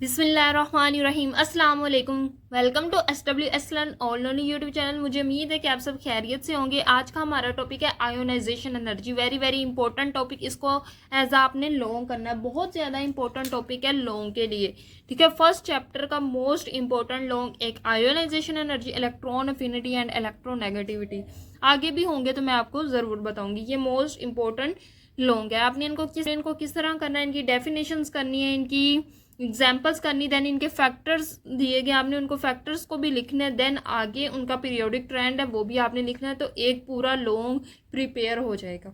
बिस्मिल्लाहिर्रहमानिर्रहीम अस्सलाम वालेकुम। Welcome to SWS learn all only YouTube channel. मुझे उम्मीद है कि आप सब खैरियत से होंगे। आज का हमारा टॉपिक है ionization energy. Very very important topic. इसको एज आपने लॉन्ग करना है, बहुत ज़्यादा इंपॉर्टेंट टॉपिक है लॉन्ग के लिए। ठीक है, फर्स्ट चैप्टर का मोस्ट इंपॉर्टेंट लॉन्ग एक ionization energy, electron affinity and electronegativity. आगे भी होंगे तो मैं आपको ज़रूर बताऊंगी। ये मोस्ट इंपॉर्टेंट लॉन्ग है। आपने इनको किस तरह करना है, इनकी डेफिनेशंस करनी है, इनकी एग्जाम्पल्स करनी, देन इनके फैक्टर्स दिए गए, आपने उनको फैक्टर्स को भी लिखना है, देन आगे उनका पीरियोडिक ट्रेंड है वो भी आपने लिखना है। तो एक पूरा लॉन्ग प्रिपेयर हो जाएगा।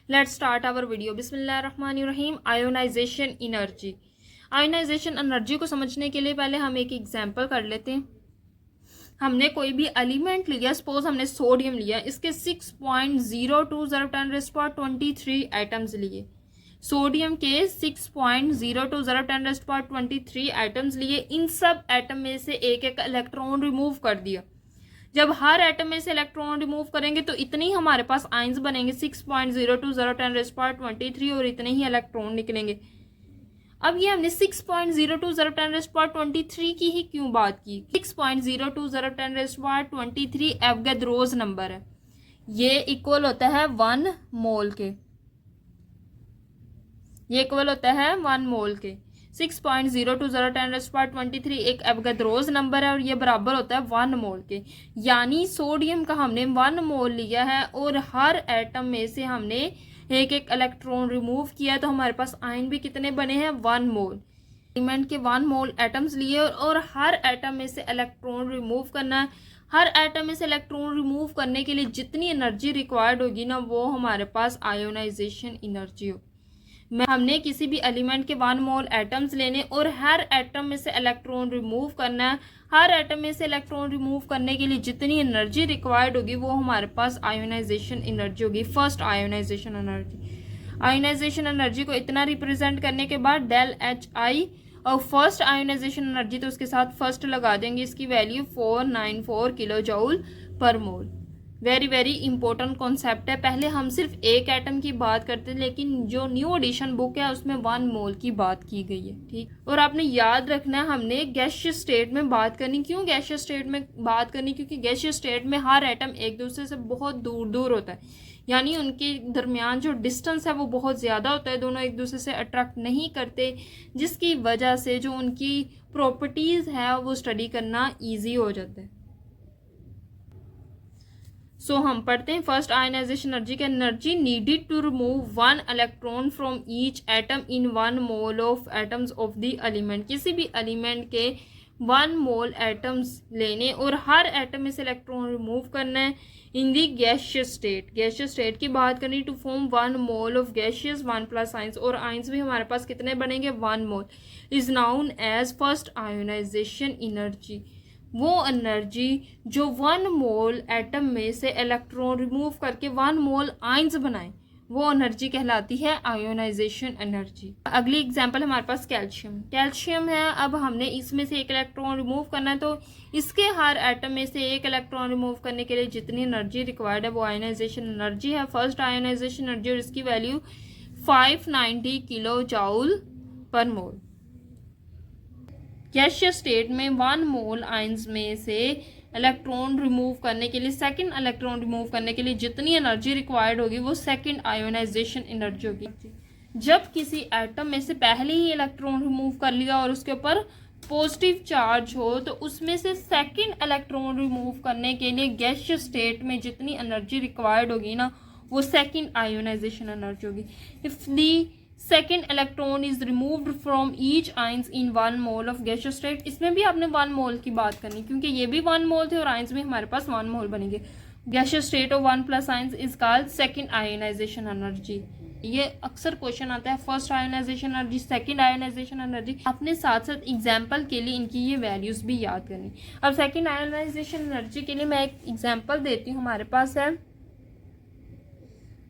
Let's start our video. बिस्मिल्लाहिर्रहमानिर्रहीम। Ionization energy. आयोनाइजेशन एनर्जी को समझने के लिए पहले हम एक एग्जाम्पल कर लेते हैं। हमने कोई भी एलिमेंट लिया, सपोज हमने सोडियम लिया, इसके 6.02 × 10⁻23 एटम्स लिए। सोडियम के 6.02 × 10⁻23 एटम्स लिए। इन सब एटम में से एक एक इलेक्ट्रॉन रिमूव कर दिया। जब हर एटम में से इलेक्ट्रॉन रिमूव करेंगे तो इतने ही हमारे पास आयंस बनेंगे, 6.02 × 10⁻23, और इतने ही इलेक्ट्रॉन निकलेंगे। अब ये हमने 6.02 × 10⁻23 की ही क्यों बात की? 6.02 × 10⁻23 एवोगाद्रोस नंबर है। ये इक्वल होता है 1 मोल के। ये इक्वल होता है 1 मोल के। 6.02 × 10⁻23 एक एवोगाद्रोस नंबर है और ये बराबर होता है 1 मोल के। यानी सोडियम का हमने 1 मोल लिया है और हर एटम में से हमने एक एक इलेक्ट्रॉन रिमूव किया, तो हमारे पास आयन भी कितने बने हैं? 1 मोल। एलिमेंट के 1 मोल एटम्स लिए और हर एटम में से इलेक्ट्रॉन रिमूव करना है। हर एटम में से इलेक्ट्रॉन रिमूव करने के लिए जितनी एनर्जी रिक्वायर्ड होगी ना, वो हमारे पास आयोनाइजेशन एनर्जी होगी। हमने किसी भी एलिमेंट के 1 मोल एटम्स लेने और हर एटम में से इलेक्ट्रॉन रिमूव करना है। हर एटम में से इलेक्ट्रॉन रिमूव करने के लिए जितनी एनर्जी रिक्वायर्ड होगी वो हमारे पास आयोनाइजेशन एनर्जी होगी, first ionization energy. Ionization energy को इतना रिप्रेजेंट करने के बाद डेल एच आई और फर्स्ट आयोनाइजेशन एनर्जी, तो उसके साथ फर्स्ट लगा देंगे। इसकी वैल्यू 494 किलो जूल पर मोल। वेरी वेरी इंपॉर्टेंट कॉन्सेप्ट है। पहले हम सिर्फ एक एटम की बात करते थे, लेकिन जो न्यू एडिशन बुक है उसमें 1 मोल की बात की गई है। ठीक, और आपने याद रखना है हमने गैसियस स्टेट में बात करनी। क्यों गैसियस स्टेट में बात करनी? क्योंकि गैसियस स्टेट में हर एटम एक दूसरे से बहुत दूर दूर होता है, यानी उनके दरमियान जो डिस्टेंस है वो बहुत ज़्यादा होता है, दोनों एक दूसरे से अट्रैक्ट नहीं करते, जिसकी वजह से जो उनकी प्रॉपर्टीज़ है वो स्टडी करना ईजी हो जाता है। सो हम पढ़ते हैं फर्स्ट आयोनाइजेशन एनर्जी का। Energy needed to remove 1 electron from each atom in 1 mole of atoms of the element. किसी भी एलिमेंट के 1 मोल एटम्स लेने और हर एटम में से इलेक्ट्रॉन रिमूव करना है in the gaseous state. Gaseous state की बात करनी, to form 1 mole of gaseous 1 plus ions, और आइंस भी हमारे पास कितने बनेंगे? 1 mole, is known as first ionization energy. वो एनर्जी जो 1 मोल एटम में से इलेक्ट्रॉन रिमूव करके 1 मोल आयंस बनाए, वो एनर्जी कहलाती है आयोनाइजेशन एनर्जी। अगली एग्जांपल हमारे पास कैल्शियम। कैल्शियम है, अब हमने इसमें से एक इलेक्ट्रॉन रिमूव करना है, तो इसके हर एटम में से एक इलेक्ट्रॉन रिमूव करने के लिए जितनी एनर्जी रिक्वायर्ड है वो आयोनाइजेशन एनर्जी है, फर्स्ट आयोनाइजेशन एनर्जी, और इसकी वैल्यू 590 किलो जूल पर मोल। गैसियस स्टेट में 1 मोल आयंस में से इलेक्ट्रॉन रिमूव करने के लिए, सेकंड इलेक्ट्रॉन रिमूव करने के लिए जितनी एनर्जी रिक्वायर्ड होगी वो सेकंड आयोनाइजेशन एनर्जी होगी। जब किसी एटम में से पहले ही इलेक्ट्रॉन रिमूव कर लिया और उसके ऊपर पॉजिटिव चार्ज हो, तो उसमें से सेकंड इलेक्ट्रॉन रिमूव करने के लिए गैसियस स्टेट में जितनी एनर्जी रिक्वायर्ड होगी ना, वो सेकंड आयोनाइजेशन एनर्जी होगी। If the second electron is removed from each ions in 1 mole of gaseous state. इसमें भी आपने 1 मोल की बात करनी, क्योंकि ये भी 1 मोल थे और आइंस भी हमारे पास 1 मोल बनेंगे। Gaseous state of 1 plus ions is called second ionization energy. ये अक्सर क्वेश्चन आता है, first ionization energy, second ionization energy. अपने साथ साथ एग्जाम्पल के लिए इनकी ये वैल्यूज भी याद करनी। अब सेकेंड आयोनाइजेशन एनर्जी के लिए मैं एक एग्जाम्पल देती हूँ। हमारे पास है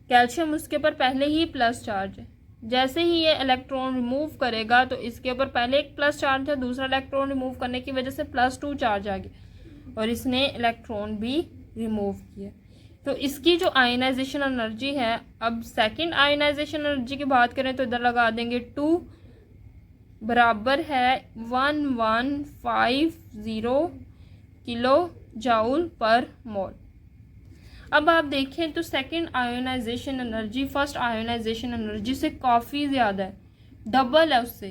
कैल्शियम, उसके ऊपर पहले ही प्लस चार्ज है। जैसे ही ये इलेक्ट्रॉन रिमूव करेगा तो इसके ऊपर पहले एक प्लस चार्ज है, दूसरा इलेक्ट्रॉन रिमूव करने की वजह से +2 चार्ज आ गया और इसने इलेक्ट्रॉन भी रिमूव किया। तो इसकी जो आयनाइजेशन एनर्जी है, अब सेकंड आयनाइजेशन एनर्जी की बात करें तो इधर लगा देंगे 2 बराबर है 1150 किलो जाउल पर मोल। अब आप देखें तो second ionization energy first ionization energy से काफ़ी ज़्यादा है, डबल है उससे।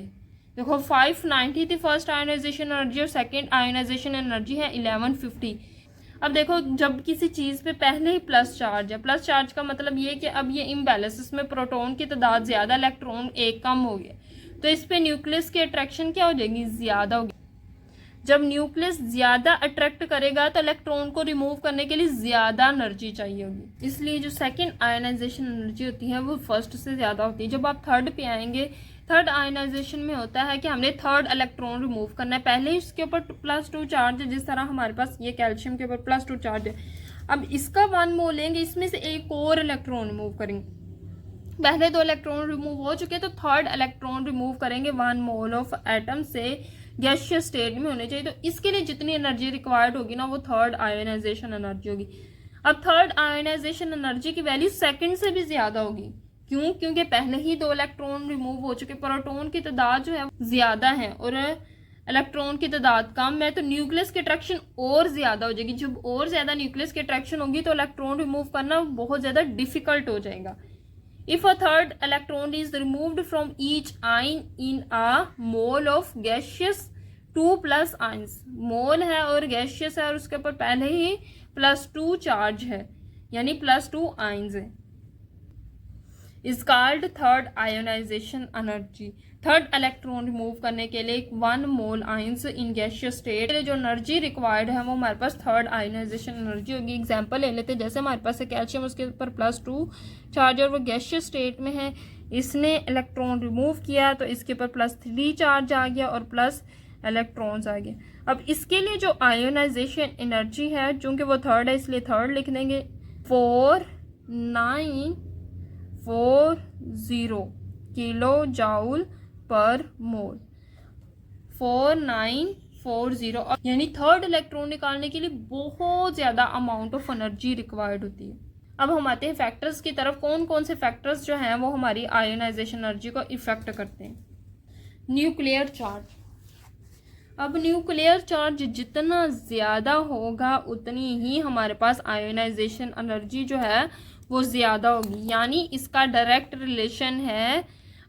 देखो 590 थी फर्स्ट आयोनाइजेशन एनर्जी और सेकंड आयोनाइजेशन एनर्जी है 1150। अब देखो जब किसी चीज़ पे पहले ही प्लस चार्ज है, प्लस चार्ज का मतलब ये कि अब ये इम्बैलेंस, इसमें प्रोटॉन की तादाद ज़्यादा, इलेक्ट्रॉन एक कम हो गया, तो इस पे न्यूक्लियस की अट्रैक्शन क्या हो जाएगी, ज़्यादा होगी। जब न्यूक्लियस ज़्यादा अट्रैक्ट करेगा तो इलेक्ट्रॉन को रिमूव करने के लिए ज़्यादा एनर्जी चाहिए होगी, इसलिए जो सेकंड आयनाइजेशन एनर्जी होती है वो फर्स्ट से ज़्यादा होती है। जब आप थर्ड पे आएंगे, थर्ड आयनाइजेशन में होता है कि हमने थर्ड इलेक्ट्रॉन रिमूव करना है, पहले ही इसके ऊपर +2 चार्ज है, जिस तरह हमारे पास ये कैल्शियम के ऊपर +2 चार्ज है। अब इसका 1 मोल लेंगे, इसमें से एक और इलेक्ट्रॉन रिमूव करेंगे, पहले 2 इलेक्ट्रॉन रिमूव हो चुके तो थर्ड इलेक्ट्रॉन रिमूव करेंगे 1 मोल ऑफ एटम से गैसियस स्टेट में होने चाहिए, तो इसके लिए जितनी एनर्जी रिक्वायर्ड होगी ना वो थर्ड आयोनाइजेशन एनर्जी होगी। अब थर्ड आयोनाइजेशन एनर्जी की वैल्यू सेकंड से भी ज़्यादा होगी, क्यों, क्योंकि पहले ही 2 इलेक्ट्रॉन रिमूव हो चुके, प्रोटॉन की तादाद जो है ज़्यादा है और इलेक्ट्रॉन की तादाद कम है, तो न्यूक्लियस की अट्रैक्शन और ज़्यादा हो जाएगी। जब और ज़्यादा न्यूक्लियस की अट्रैक्शन होगी तो इलेक्ट्रॉन रिमूव करना बहुत ज़्यादा डिफिकल्ट हो जाएगा। If a third electron is removed from each ion in a mole of gaseous 2+ ions, मोल है और गैशियस है और उसके ऊपर पहले ही +2 चार्ज है, यानी +2 आयन्स है, is called third ionization energy. Third electron remove करने के लिए 1 मोल आयंस इन गैसियस स्टेट, जो एनर्जी रिक्वायर्ड है वो हमारे पास थर्ड आयोनाइजेशन एनर्जी होगी। एग्जांपल ले लेते हैं, जैसे हमारे पास है कैल्शियम, उसके ऊपर +2 चार्ज और वो गैसियस स्टेट में है, इसने इलेक्ट्रॉन रिमूव किया तो इसके ऊपर +3 चार्ज आ गया और प्लस इलेक्ट्रॉन्स आ गए। अब इसके लिए जो आयोनाइजेशन एनर्जी है, चूँकि वो थर्ड है इसलिए थर्ड लिख देंगे, 4940 किलो जाउल पर मोल, 4940, यानी थर्ड इलेक्ट्रॉन निकालने के लिए बहुत ज़्यादा अमाउंट ऑफ एनर्जी रिक्वायर्ड होती है। अब हम आते हैं फैक्टर्स की तरफ, कौन कौन से फैक्टर्स जो हैं वो हमारी आयोनाइजेशन एनर्जी को इफेक्ट करते हैं। न्यूक्लियर चार्ज, अब न्यूक्लियर चार्ज जितना ज़्यादा होगा उतनी ही हमारे पास आयोनाइजेशन एनर्जी जो है वो ज़्यादा होगी, यानी इसका डायरेक्ट रिलेशन है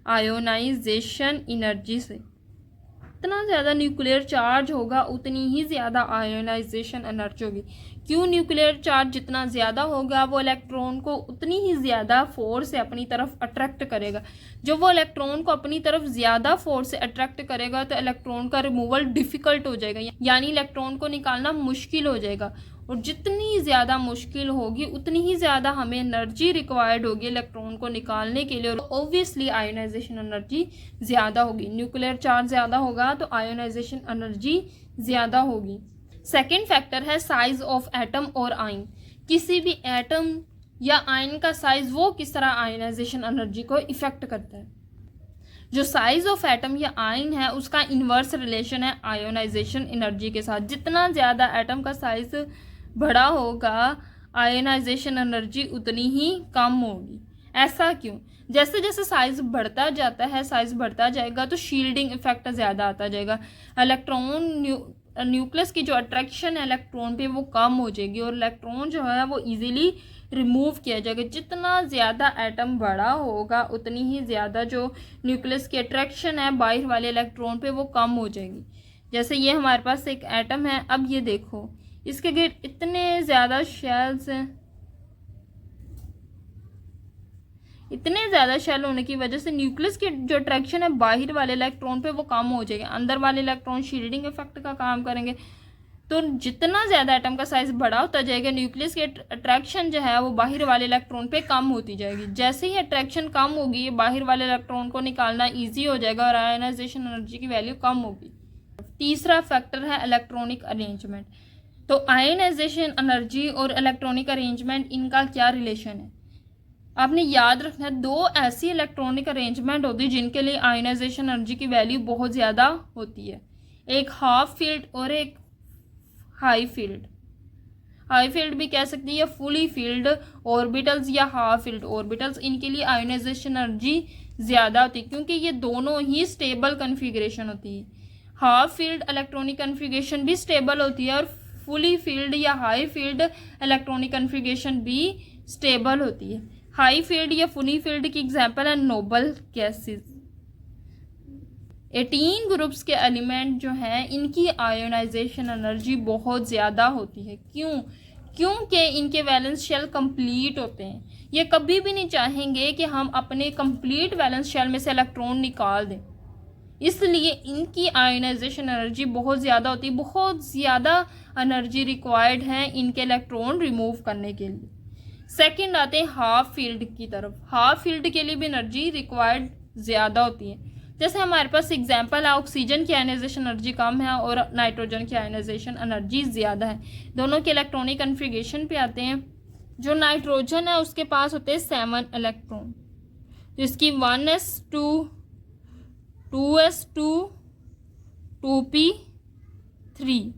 आयोनाइजेशन एनर्जी से। जितना ज़्यादा न्यूक्लियर चार्ज होगा उतनी ही ज़्यादा आयोनाइजेशन एनर्जी होगी। क्यों, न्यूक्लियर चार्ज जितना ज़्यादा होगा वो इलेक्ट्रॉन को उतनी ही ज़्यादा फोर्स से अपनी तरफ अट्रैक्ट करेगा। जब वो इलेक्ट्रॉन को अपनी तरफ ज़्यादा फोर्स से अट्रैक्ट करेगा तो इलेक्ट्रॉन का रिमूवल डिफ़िकल्ट हो जाएगा, यानी इलेक्ट्रॉन को निकालना मुश्किल हो जाएगा, और जितनी ज़्यादा मुश्किल होगी उतनी ही ज़्यादा हमें एनर्जी रिक्वायर्ड होगी इलेक्ट्रॉन को निकालने के लिए, और ऑब्वियसली आयोनाइजेशन एनर्जी ज़्यादा होगी। न्यूक्लियर चार्ज ज़्यादा होगा तो आयोनाइजेशन एनर्जी ज़्यादा होगी। सेकेंड फैक्टर है साइज ऑफ एटम और आयन। किसी भी एटम या आयन का साइज वो किस तरह आयोनाइजेशन एनर्जी को इफेक्ट करता है। जो साइज ऑफ एटम या आयन है उसका इन्वर्स रिलेशन है आयोनाइजेशन एनर्जी के साथ। जितना ज़्यादा एटम का साइज बड़ा होगा आयोनाइजेशन एनर्जी उतनी ही कम होगी। ऐसा क्यों? जैसे जैसे साइज बढ़ता जाता है, साइज बढ़ता जाएगा तो शील्डिंग इफेक्ट ज़्यादा आता जाएगा। इलेक्ट्रॉन न्यूक्लियस की जो अट्रैक्शन है इलेक्ट्रॉन पे वो कम हो जाएगी और इलेक्ट्रॉन जो है वो इजीली रिमूव किया जाएगा। जितना ज़्यादा एटम बड़ा होगा उतनी ही ज़्यादा जो न्यूक्लियस की अट्रैक्शन है बाहर वाले इलेक्ट्रॉन पे वो कम हो जाएगी। जैसे ये हमारे पास एक एटम है, अब ये देखो इसके गिर्द इतने ज़्यादा शेल्स हैं, इतने ज़्यादा शेल होने की वजह से न्यूक्लियस की जो अट्रैक्शन है बाहर वाले इलेक्ट्रॉन पे वो कम हो जाएगी। अंदर वाले इलेक्ट्रॉन शील्डिंग इफेक्ट का काम करेंगे। तो जितना ज़्यादा एटम का साइज बड़ा होता जाएगा न्यूक्लियस की अट्रैक्शन जो है वो बाहर वाले इलेक्ट्रॉन पे कम होती जाएगी। जैसे ही अट्रैक्शन कम होगी बाहर वाले इलेक्ट्रॉन को निकालना ईजी हो जाएगा और आयोनाइजेशन एनर्जी की वैल्यू कम होगी। तीसरा फैक्टर है इलेक्ट्रॉनिक अरेंजमेंट। तो आयोनाइजेशन एनर्जी और इलेक्ट्रॉनिक अरेंजमेंट इनका क्या रिलेशन है? आपने याद रखना है, दो ऐसी इलेक्ट्रॉनिक अरेंजमेंट होती है जिनके लिए आयोनाइजेशन एनर्जी की वैल्यू बहुत ज़्यादा होती है। एक हाफ फील्ड और एक हाई फील्ड। हाई फील्ड भी कह सकती है या फुली फील्ड ऑर्बिटल्स या हाफ फील्ड ऑर्बिटल्स। इनके लिए आयोनाइजेशन एनर्जी ज़्यादा होती है, क्योंकि ये दोनों ही स्टेबल कन्फिग्रेशन होती है। हाफ फील्ड इलेक्ट्रॉनिक कन्फिग्रेशन भी स्टेबल होती है और फुली फील्ड या हाई फील्ड इलेक्ट्रॉनिक कन्फिग्रेशन भी स्टेबल होती है। हाई फील्ड या फुली फील्ड की एग्जांपल है नोबल गैसेस। 18 ग्रुप्स के एलिमेंट जो हैं इनकी आयोनाइजेशन एनर्जी बहुत ज़्यादा होती है। क्योंकि इनके वैलेंस शेल कंप्लीट होते हैं। ये कभी भी नहीं चाहेंगे कि हम अपने कंप्लीट वैलेंस शेल में से इलेक्ट्रॉन निकाल दें, इसलिए इनकी आयोनाइजेशन एनर्जी बहुत ज़्यादा होती है। बहुत ज़्यादा एनर्जी रिक्वायर्ड है इनके इलेक्ट्रॉन रिमूव करने के लिए। सेकंड आते हैं हाफ फील्ड की तरफ। हाफ फील्ड के लिए भी एनर्जी रिक्वायर्ड ज़्यादा होती है। जैसे हमारे पास एग्जांपल है, ऑक्सीजन की आयोनाइजेशन एनर्जी कम है और नाइट्रोजन की आयोनाइजेशन एनर्जी ज़्यादा है। दोनों के इलेक्ट्रॉनिक कन्फिग्रेशन पे आते हैं। जो नाइट्रोजन है उसके पास होते हैं 7 इलेक्ट्रॉन, जिसकी 1s2 2s2 2p3।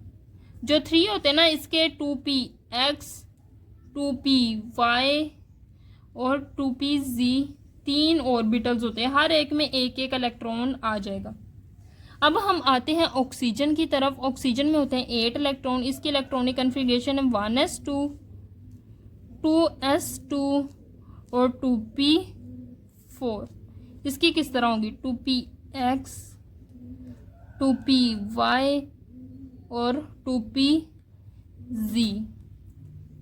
जो 3 होते हैं ना, इसके 2px 2py और 2pz 3 ऑर्बिटल्स होते हैं। हर एक में एक एक इलेक्ट्रॉन आ जाएगा। अब हम आते हैं ऑक्सीजन की तरफ। ऑक्सीजन में होते हैं 8 इलेक्ट्रॉन। इसकी इलेक्ट्रॉनिक कन्फिग्रेशन है 1s2 2s2 और 2p4। इसकी किस तरह होगी 2px 2py और 2pz।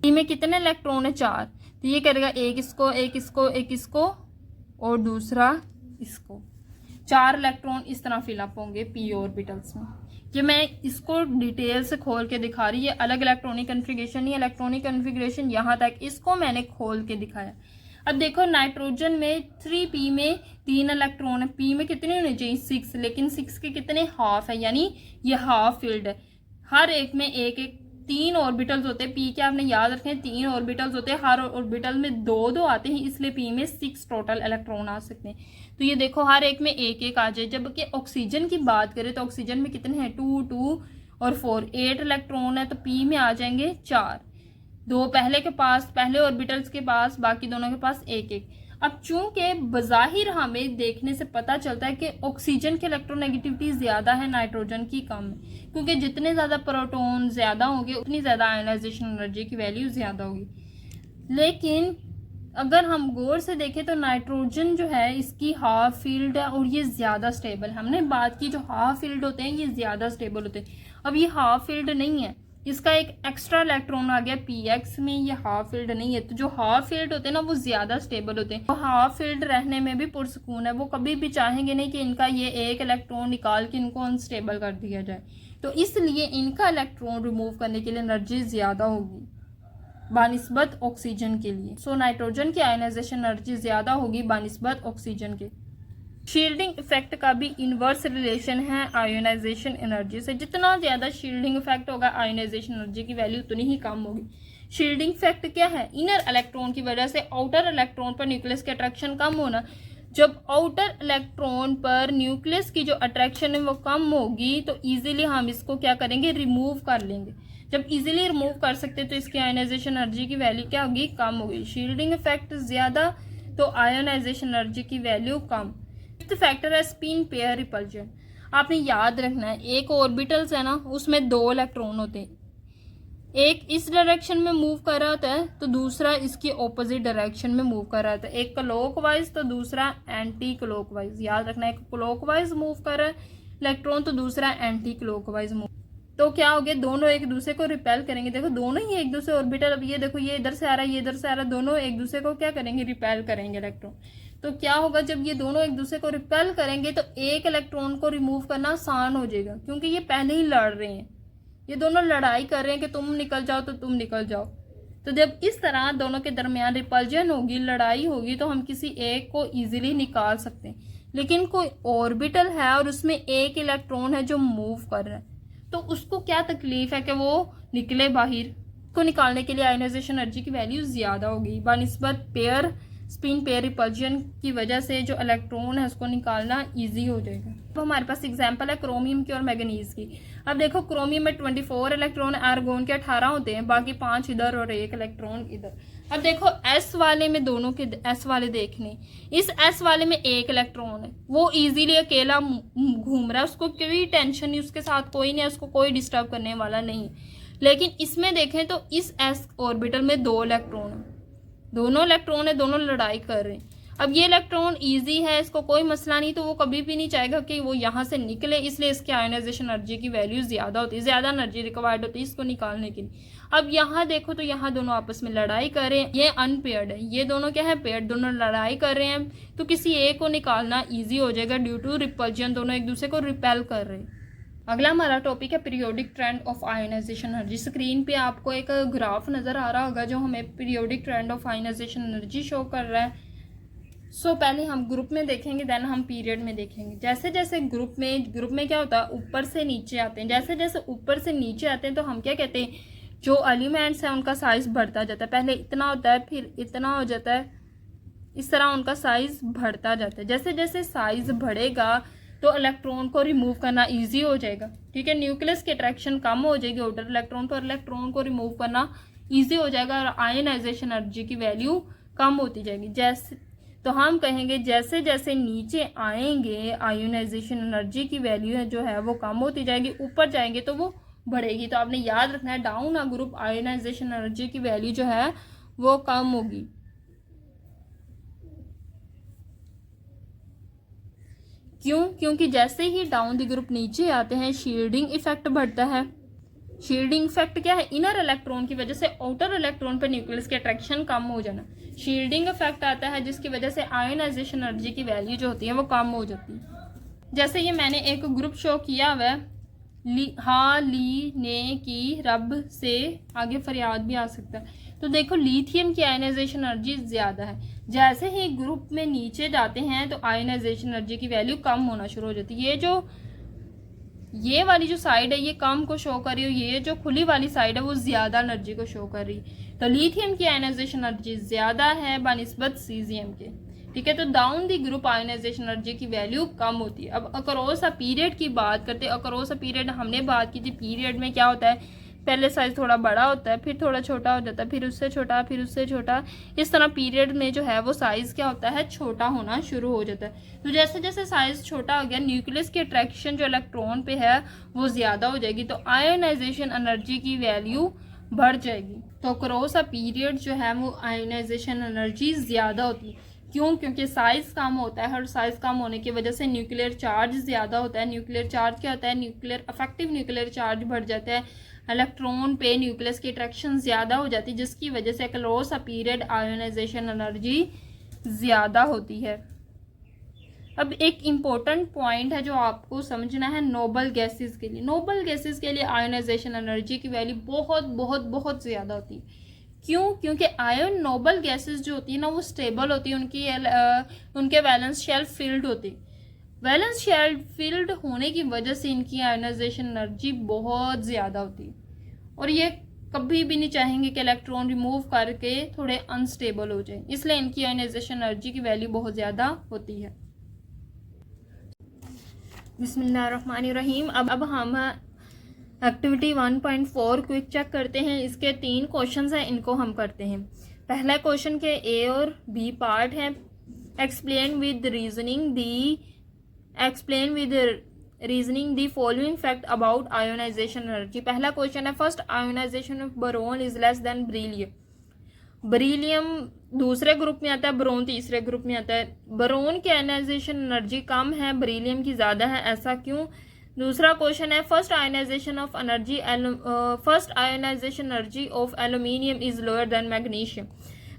में कितने इलेक्ट्रॉन है 4, तो ये करेगा एक इसको एक इसको एक इसको और दूसरा इसको। 4 इलेक्ट्रॉन इस तरह फिलअप होंगे पी ऑर्बिटल्स में। ये मैं इसको डिटेल से खोल के दिखा रही है, अलग इलेक्ट्रॉनिक कन्फिग्रेशन नहीं, इलेक्ट्रॉनिक कन्फिग्रेशन यहाँ तक, इसको मैंने खोल के दिखाया। अब देखो नाइट्रोजन में 3p में 3 इलेक्ट्रॉन है। p में कितने होने चाहिए 6, लेकिन 6 के कितने हाफ है, यानी ये हाफ फील्ड है। हर एक में एक एक 3 ऑर्बिटल्स होते हैं। p के आपने याद रखें 3 ऑर्बिटल्स होते हैं, हर ऑर्बिटल में 2 आते हैं, इसलिए p में 6 टोटल इलेक्ट्रॉन आ सकते हैं। तो ये देखो हर एक में एक एक आ जाए। जबकि ऑक्सीजन की बात करें तो ऑक्सीजन में कितने हैं 2 2 और 4 8 इलेक्ट्रॉन है, तो p में आ जाएंगे 4। 2 पहले के पास, पहले ऑर्बिटल्स के पास, बाकी दोनों के पास एक एक। अब चूंकि बज़ाहिर हमें देखने से पता चलता है कि ऑक्सीजन की इलेक्ट्रोनेगेटिविटी ज़्यादा है, नाइट्रोजन की कम है, क्योंकि जितने ज़्यादा प्रोटॉन ज़्यादा होंगे उतनी ज़्यादा आयोनाइजेशन एनर्जी की वैल्यू ज़्यादा होगी। लेकिन अगर हम गौर से देखें तो नाइट्रोजन जो है इसकी हाफ फील्ड है और ये ज़्यादा स्टेबल है। हमने बात की जो हाफ फील्ड होते हैं ये ज़्यादा स्टेबल होते हैं। अब ये हाफ फील्ड नहीं है, इसका एक एक्स्ट्रा इलेक्ट्रॉन आ गया px में, ये हाफ फील्ड नहीं है। तो जो हाफ फील्ड होते हैं ना वो ज़्यादा स्टेबल होते हैं। तो हाफ फील्ड रहने में भी पुरसकून है, वो कभी भी चाहेंगे नहीं कि इनका ये एक इलेक्ट्रॉन निकाल के इनको अनस्टेबल कर दिया जाए। तो इसलिए इनका इलेक्ट्रॉन रिमूव करने के लिए एनर्जी ज़्यादा होगी बानिस्बत ऑक्सीजन के लिए। सो नाइट्रोजन की आयोनाइजेशन एनर्जी ज़्यादा होगी बानिस्बत ऑक्सीजन के। शील्डिंग इफेक्ट का भी इन्वर्स रिलेशन है आयोनाइजेशन एनर्जी से। जितना ज़्यादा शील्डिंग इफेक्ट होगा आयोनाइजेशन एनर्जी की वैल्यू उतनी ही कम होगी। शील्डिंग इफेक्ट क्या है, इनर इलेक्ट्रॉन की वजह से आउटर इलेक्ट्रॉन पर न्यूक्लियस की अट्रैक्शन कम होना। जब आउटर इलेक्ट्रॉन पर न्यूक्लियस की जो अट्रैक्शन है वो कम होगी तो ईजिली हम इसको क्या करेंगे रिमूव कर लेंगे। जब इजीली रिमूव कर सकते तो इसकी आयोनाइजेशन एनर्जी की वैल्यू क्या होगी कम होगी। शील्डिंग इफेक्ट ज़्यादा तो आयोनाइजेशन एनर्जी की वैल्यू कम। फैक्टर है स्पिन पेयर रिपल्जन। आपने याद रखना है एक ऑर्बिटल्स है ना उसमें 2 इलेक्ट्रॉन होते हैं, एक इस डायरेक्शन में मूव कर रहा होता है तो दूसरा इसकी ऑपोजिट डायरेक्शन में मूव कर रहा होता है। एक क्लॉकवाइज तो दूसरा एंटी क्लॉकवाइज। याद रखना है एक क्लॉकवाइज मूव कर रहा है इलेक्ट्रॉन तो दूसरा एंटी क्लॉकवाइज मूव। तो क्या हो गया दोनों एक दूसरे को रिपेल करेंगे। देखो दोनों ही एक दूसरे ऑर्बिटल, अब ये देखो ये इधर से आ रहा है ये इधर से आ रहा है, दोनों एक दूसरे को क्या करेंगे रिपेल करेंगे इलेक्ट्रॉन। तो क्या होगा जब ये दोनों एक दूसरे को रिपेल करेंगे तो एक इलेक्ट्रॉन को रिमूव करना आसान हो जाएगा, क्योंकि ये पहले ही लड़ रहे हैं, ये दोनों लड़ाई कर रहे हैं कि तुम निकल जाओ तो तुम निकल जाओ। तो जब इस तरह दोनों के दरमियान रिपल्जन होगी, लड़ाई होगी, तो हम किसी एक को इजीली निकाल सकते हैं। लेकिन कोई ऑर्बिटल है और उसमें एक इलेक्ट्रॉन है जो मूव कर रहा है, तो उसको क्या तकलीफ है कि वो निकले बाहर। को निकालने के लिए आयोनाइजेशन एनर्जी की वैल्यू ज़्यादा होगी बानिस्बत पेयर स्पिन पेयर रिपल्जन की वजह से जो इलेक्ट्रॉन है उसको निकालना इजी हो जाएगा। तो हमारे पास एग्जांपल है क्रोमियम की और मैग्नीज की। अब देखो क्रोमियम में 24 इलेक्ट्रॉन, आर्गोन के 18 होते हैं, बाकी 5 इधर और 1 इलेक्ट्रॉन इधर। अब देखो एस वाले में दोनों के एस वाले देखने, इस एस वाले में एक इलेक्ट्रॉन है, वो इजीली अकेला घूम रहा है, उसको कोई टेंशन नहीं, उसके साथ कोई नहीं है, उसको कोई डिस्टर्ब करने वाला नहीं। लेकिन इसमें देखें तो इस एस ऑर्बिटल में दो इलेक्ट्रॉन है, दोनों इलेक्ट्रॉन है, दोनों लड़ाई कर रहे हैं। अब ये इलेक्ट्रॉन इजी है, इसको कोई मसला नहीं, तो वो कभी भी नहीं चाहेगा कि वो यहाँ से निकले, इसलिए इसके आयोनाइजेशन एनर्जी की वैल्यू ज़्यादा होती है, ज़्यादा एनर्जी रिक्वायर्ड होती है इसको निकालने के लिए। अब यहाँ देखो तो यहाँ दोनों आपस में लड़ाई कर रहे हैं, ये अनपेयर्ड है, ये दोनों क्या है, पेयर्ड, दोनों लड़ाई कर रहे हैं, तो किसी एक को निकालना ईजी हो जाएगा ड्यू टू रिपल्जन, दोनों एक दूसरे को रिपेल कर रहे हैं। अगला हमारा टॉपिक है periodic trend of ionization energy. Screen पे आपको एक ग्राफ नज़र आ रहा होगा जो हमें periodic trend of ionization energy show कर रहा है। पहले हम ग्रुप में देखेंगे, देन हम पीरियड में देखेंगे। जैसे जैसे ग्रुप में क्या होता है, ऊपर से नीचे आते हैं, जैसे जैसे ऊपर से नीचे आते हैं तो हम क्या कहते हैं, जो एलिमेंट्स हैं उनका साइज बढ़ता जाता है, पहले इतना होता है फिर इतना हो जाता है, इस तरह उनका साइज बढ़ता जाता है। जैसे जैसे साइज बढ़ेगा तो इलेक्ट्रॉन को रिमूव करना इजी हो जाएगा, ठीक है, न्यूक्लियस की अट्रैक्शन कम हो जाएगी आउटर इलेक्ट्रॉन पर, इलेक्ट्रॉन को रिमूव करना इजी हो जाएगा और आयोनाइजेशन एनर्जी की वैल्यू कम होती जाएगी। जैसे तो हम कहेंगे जैसे जैसे नीचे आएंगे आयोनाइजेशन एनर्जी की वैल्यू जो है वो कम होती जाएगी, ऊपर जाएंगे तो वो बढ़ेगी। तो आपने याद रखना है down a group ionization energy की वैल्यू जो है वो कम होगी। क्यों? क्योंकि जैसे ही डाउन द ग्रुप नीचे आते हैं शील्डिंग इफेक्ट बढ़ता है। शील्डिंग इफेक्ट क्या है, इनर इलेक्ट्रॉन की वजह से आउटर इलेक्ट्रॉन पर न्यूक्लियस की अट्रैक्शन कम हो जाना, शील्डिंग इफेक्ट आता है जिसकी वजह से आयोनाइजेशन एनर्जी की वैल्यू जो होती है वो कम हो जाती है। जैसे ये मैंने एक ग्रुप शो किया हुआ है, हाँ ली ने की रब से आगे फरियाद भी आ सकता है। तो देखो लिथियम की आयोनाइजेशन एनर्जी ज़्यादा है, जैसे ही ग्रुप में नीचे जाते हैं तो आयोनाइजेशन एनर्जी की वैल्यू कम होना शुरू हो जाती है। ये वाली जो साइड है ये कम को शो कर रही है, ये जो खुली वाली साइड है वो ज़्यादा एनर्जी को शो कर रही है। तो लिथियम की आयोनाइजेशन एनर्जी ज़्यादा है बनिस्बत सीजियम के, ठीक है। तो down the group ionization energy की वैल्यू कम होती है। अब अक्रॉस अ पीरियड की बात करते हैं। अक्रॉस अ पीरियड हमने बात की थी, पीरियड में क्या होता है, पहले साइज थोड़ा बड़ा होता है, फिर थोड़ा छोटा हो जाता है, फिर उससे छोटा, फिर उससे छोटा, इस तरह पीरियड में जो है वो साइज क्या होता है, छोटा होना शुरू हो जाता है। तो जैसे जैसे साइज छोटा हो गया, न्यूक्लियस की अट्रैक्शन जो इलेक्ट्रॉन पे है वो ज़्यादा हो जाएगी, तो आयोनाइजेशन एनर्जी की वैल्यू बढ़ जाएगी। तो अक्रॉस अ पीरियड जो है वो आयोनाइजेशन एनर्जी ज़्यादा होती है। क्यों? क्योंकि साइज कम होता है, हर साइज कम होने की वजह से न्यूक्लियर चार्ज ज़्यादा होता है। न्यूक्लियर चार्ज क्या होता है, न्यूक्लियर इफेक्टिव न्यूक्लियर चार्ज बढ़ जाता है, इलेक्ट्रॉन पे न्यूक्लियस की अट्रैक्शन ज़्यादा हो जाती है, जिसकी वजह से across a period ionization energy ज़्यादा होती है। अब एक इम्पोर्टेंट पॉइंट है जो आपको समझना है नोबल गैसेस के लिए। नोबल गैसेस के लिए आयोनाइजेशन एनर्जी की वैल्यू बहुत बहुत बहुत ज़्यादा होती है। क्यों? क्योंकि आयन नोबल गैसेस जो होती है ना वो स्टेबल होती है, उनके वैलेंस शेल फील्ड होती है। वैलेंस शेल फील्ड होने की वजह से इनकी आयोनाइजेशन एनर्जी बहुत ज़्यादा होती है और ये कभी भी नहीं चाहेंगे कि इलेक्ट्रॉन रिमूव करके थोड़े अनस्टेबल हो जाए, इसलिए इनकी आयोनाइजेशन एनर्जी की वैल्यू बहुत ज़्यादा होती है। बिस्मिल्लाहिर्रहमानिर्रहीम। अब हम एक्टिविटी 1.4 क्विक चेक करते हैं। इसके 3 क्वेश्चंस हैं, इनको हम करते हैं। पहला क्वेश्चन के ए और बी पार्ट है। Explain with reasoning the following fact about ionization energy. पहला क्वेश्चन है, first ionization of boron is less than beryllium. Beryllium दूसरे ग्रुप में आता है, बोरोन तीसरे ग्रुप में आता है। बोरोन की आयोनाइजेशन एनर्जी कम है, बेरिलियम की ज़्यादा है, ऐसा क्यों? दूसरा क्वेश्चन है, first ionization energy of aluminium is lower than magnesium.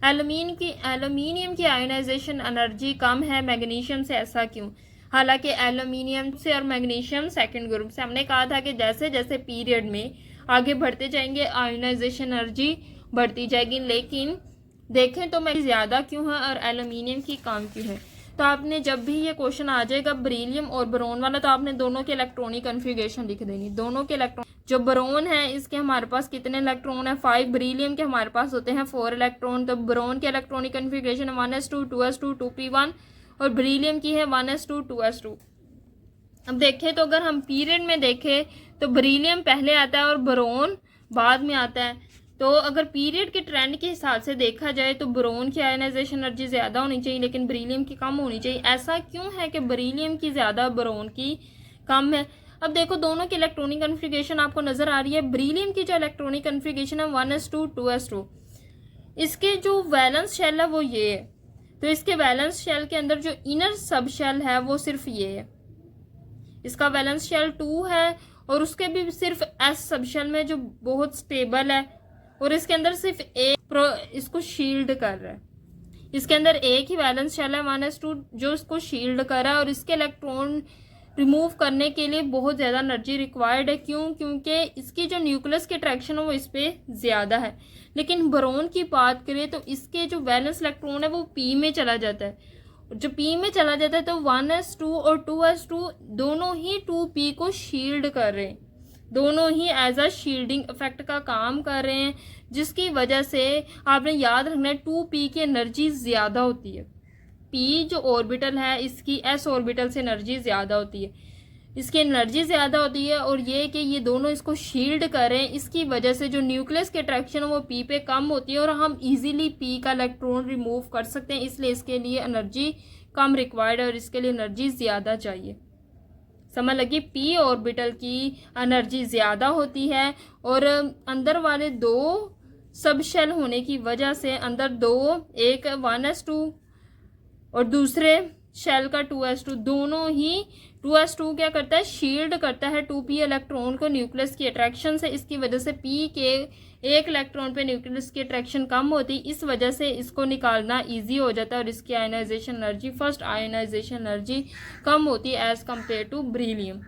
Aluminium की आयोनाइजेशन एनर्जी कम है मैग्नीशियम से, ऐसा क्यों? हालांकि एल्यूमिनियम से और मैग्नीशियम सेकंड ग्रुप से, हमने कहा था कि जैसे जैसे पीरियड में आगे बढ़ते जाएंगे आयोनाइजेशन एनर्जी बढ़ती जाएगी, लेकिन देखें तो मैं ज़्यादा क्यों है और एल्यूमिनियम की कम क्यों है। तो आपने जब भी ये क्वेश्चन आ जाएगा बेरिलियम और बोरोन वाला, तो आपने दोनों के इलेक्ट्रॉनिक कन्फिगरेशन लिख देनी। दोनों के इलेक्ट्रॉन, जो बोरोन है इसके हमारे पास कितने इलेक्ट्रॉन है, 5। बेरिलियम के हमारे पास होते हैं 4 इलेक्ट्रॉन। तो बोरोन के electronic configuration 1s2 2s2 2p1 और बेरिलियम की है 1s2 2s2। अब देखें तो अगर हम पीरियड में देखें तो बेरिलियम पहले आता है और बोरोन बाद में आता है। तो अगर पीरियड के ट्रेंड के हिसाब से देखा जाए तो बोरोन की आयनाइजेशन एनर्जी ज़्यादा होनी चाहिए लेकिन बेरिलियम की कम होनी चाहिए। ऐसा क्यों है कि बेरिलियम की ज़्यादा बोरोन की कम है? अब देखो दोनों की इलेक्ट्रॉनिक कन्फिगरेशन आपको नज़र आ रही है। बेरिलियम की जो इलेक्ट्रॉनिक कन्फिगरेशन है 1s2 2s2, इसके जो वैलेंस शेल है वो ये है। तो इसके वैलेंस शेल के अंदर जो इनर सब शेल है वो सिर्फ ये है, इसका वैलेंस शेल 2 है और उसके भी सिर्फ एस सब शेल में जो बहुत स्टेबल है और इसके अंदर सिर्फ एक इसको शील्ड कर रहा है। इसके अंदर एक ही वैलेंस शेल है 1s2 जो इसको शील्ड कर रहा है और इसके इलेक्ट्रॉन रिमूव करने के लिए बहुत ज़्यादा एनर्जी रिक्वायर्ड है। क्यों? क्योंकि इसकी जो न्यूक्लियस की अट्रैक्शन है वो इस पर ज़्यादा है। लेकिन बोरोन की बात करें तो इसके जो वैलेंस इलेक्ट्रॉन है वो पी में चला जाता है। जो पी में चला जाता है तो 1s2 और 2s2 दोनों ही 2p को शील्ड कर रहे हैं, दोनों ही एज अ शील्डिंग इफेक्ट का काम कर रहे हैं, जिसकी वजह से आपने याद रखना है 2p की एनर्जी ज़्यादा होती है। p जो ऑर्बिटल है इसकी s ऑर्बिटल से एनर्जी ज़्यादा होती है, इसकी एनर्जी ज़्यादा होती है और ये कि ये दोनों इसको शील्ड करें, इसकी वजह से जो न्यूक्लियस की अट्रैक्शन है वो p पे कम होती है और हम इजीली p का इलेक्ट्रॉन रिमूव कर सकते हैं। इसलिए इसके लिए एनर्जी कम रिक्वायर्ड है और इसके लिए एनर्जी ज़्यादा चाहिए। समझ लगी? p ऑर्बिटल की एनर्जी ज़्यादा होती है और अंदर वाले दो सब शेल होने की वजह से अंदर दो, एक 1s2 और दूसरे शेल का 2s2, दोनों ही 2s2 क्या करता है? शील्ड करता है 2p इलेक्ट्रॉन को न्यूक्लियस की अट्रैक्शन से। इसकी वजह से p के एक इलेक्ट्रॉन पे न्यूक्लियस की अट्रैक्शन कम होती, इस वजह से इसको निकालना इजी हो जाता है और इसकी ionization energy, first ionization energy कम होती है एज कम्पेयर टू बेरिलियम।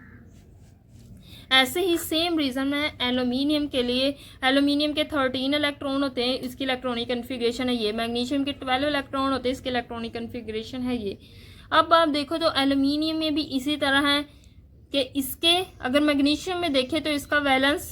ऐसे ही सेम रीज़न है एल्यूमिनियम के लिए। एल्यूमिनियम के 13 इलेक्ट्रॉन होते हैं, इसकी इलेक्ट्रॉनिक कन्फिगरेशन है ये। मैग्नीशियम के 12 इलेक्ट्रॉन होते हैं, इसके इलेक्ट्रॉनिक कन्फिगरेशन है ये। अब आप देखो तो एल्यूमिनियम में भी इसी तरह है कि इसके अगर मैग्नीशियम में देखें तो इसका वैलेंस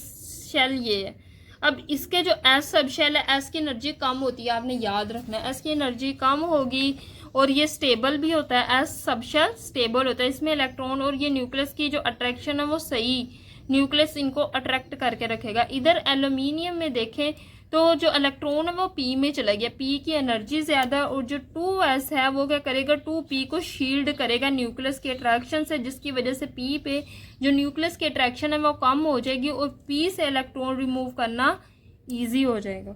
शेल ये है। अब इसके जो एस सब शेल है, एस की एनर्जी कम होती है, आपने याद रखना है एस की एनर्जी कम होगी और ये स्टेबल भी होता है, एस सब शेल स्टेबल होता है। इसमें इलेक्ट्रॉन और ये न्यूक्लियस की जो अट्रैक्शन है वो सही, न्यूक्लियस इनको अट्रैक्ट करके रखेगा। इधर एल्यूमिनियम में देखें तो जो इलेक्ट्रॉन है वो p में चला गया, p की एनर्जी ज़्यादा और जो 2s है वो क्या करेगा? 2p को शील्ड करेगा न्यूक्लियस की अट्रैक्शन से, जिसकी वजह से p पे जो न्यूक्लियस की अट्रैक्शन है वो कम हो जाएगी और p से इलेक्ट्रॉन रिमूव करना ईजी हो जाएगा।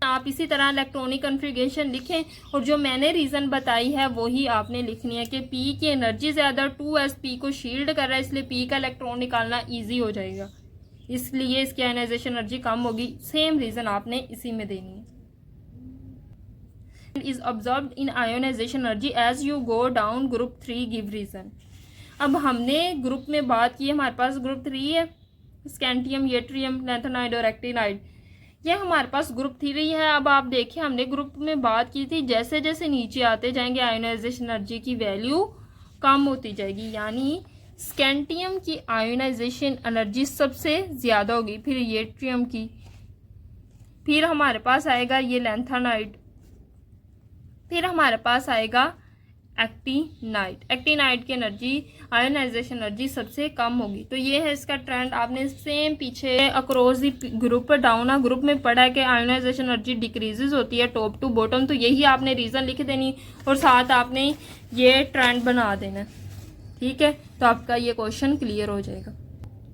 आप इसी तरह इलेक्ट्रॉनिक कन्फिगरेशन लिखें और जो मैंने रीज़न बताई है वही आपने लिखनी है कि p की एनर्जी ज़्यादा, 2s p को शील्ड कर रहा है इसलिए p का इलेक्ट्रॉन निकालना ईजी हो जाएगा, इसलिए इसकी आयनाइजेशन एनर्जी कम होगी। सेम रीज़न आपने इसी में देनी है। Is observed in ionization energy as you go down, group 3 give reason. अब हमने ग्रुप में बात की, हमारे पास ग्रुप 3 है, स्कैंटियम, येट्रियम, लैंथेनाइड और एक्टिनाइड, ये हमारे पास ग्रुप 3 है। अब आप देखिए हमने ग्रुप में बात की थी जैसे जैसे नीचे आते जाएंगे आयोनाइजेशन एनर्जी की वैल्यू कम होती जाएगी, यानी स्कैंटियम की आयोनाइजेशन एनर्जी सबसे ज़्यादा होगी, फिर येट्रियम की, फिर हमारे पास आएगा ये लैंथेनाइड, फिर हमारे पास आएगा एक्टिनाइड। एक्टिनाइड की एनर्जी, आयोनाइजेशन एनर्जी सबसे कम होगी। तो ये है इसका ट्रेंड। आपने सेम पीछे across the group down group में पढ़ा है कि आयोनाइजेशन एनर्जी डिक्रीजेज होती है टॉप टू बॉटम, तो यही आपने रीज़न लिख देनी और साथ आपने ये ट्रेंड बना देना, ठीक है? तो आपका ये क्वेश्चन क्लियर हो जाएगा।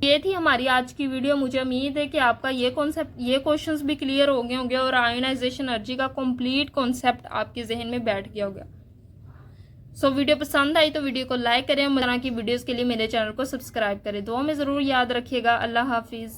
ये थी हमारी आज की वीडियो। मुझे उम्मीद है कि आपका ये कॉन्सेप्ट, ये क्वेश्चंस भी क्लियर हो गए होंगे और आयोनाइजेशन एनर्जी का कंप्लीट कॉन्सेप्ट आपके जहन में बैठ गया होगा। सो वीडियो पसंद आई तो वीडियो को लाइक करें और इस तरह की वीडियोस के लिए मेरे चैनल को सब्सक्राइब करें। दुआ में ज़रूर याद रखिएगा। अल्लाह हाफिज़।